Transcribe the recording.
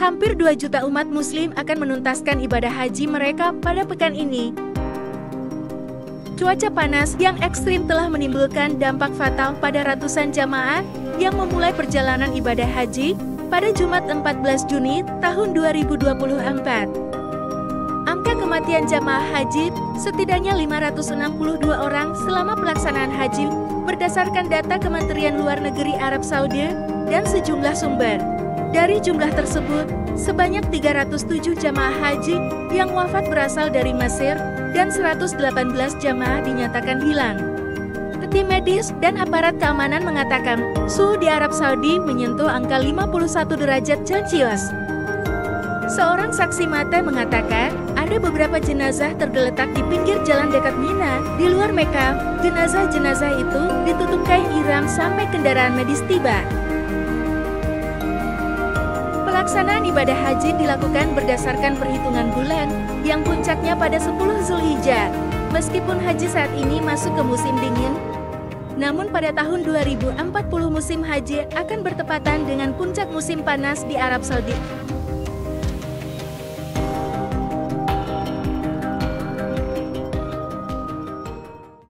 Hampir 2 juta umat muslim akan menuntaskan ibadah haji mereka pada pekan ini. Cuaca panas yang ekstrim telah menimbulkan dampak fatal pada ratusan jamaah yang memulai perjalanan ibadah haji pada Jumat 14 Juni tahun 2024. Angka kematian jamaah haji setidaknya 562 orang selama pelaksanaan haji berdasarkan data Kementerian Luar Negeri Arab Saudi dan sejumlah sumber. Dari jumlah tersebut, sebanyak 307 jamaah haji yang wafat berasal dari Mesir dan 118 jamaah dinyatakan hilang. Tim medis dan aparat keamanan mengatakan suhu di Arab Saudi menyentuh angka 51 derajat Celcius. Seorang saksi mata mengatakan ada beberapa jenazah tergeletak di pinggir jalan dekat Mina di luar Mekah. Jenazah-jenazah itu ditutup kain ihram sampai kendaraan medis tiba. Pelaksanaan ibadah haji dilakukan berdasarkan perhitungan bulan yang puncaknya pada 10 Zulhijjah. Meskipun haji saat ini masuk ke musim dingin, namun pada tahun 2040 musim haji akan bertepatan dengan puncak musim panas di Arab Saudi.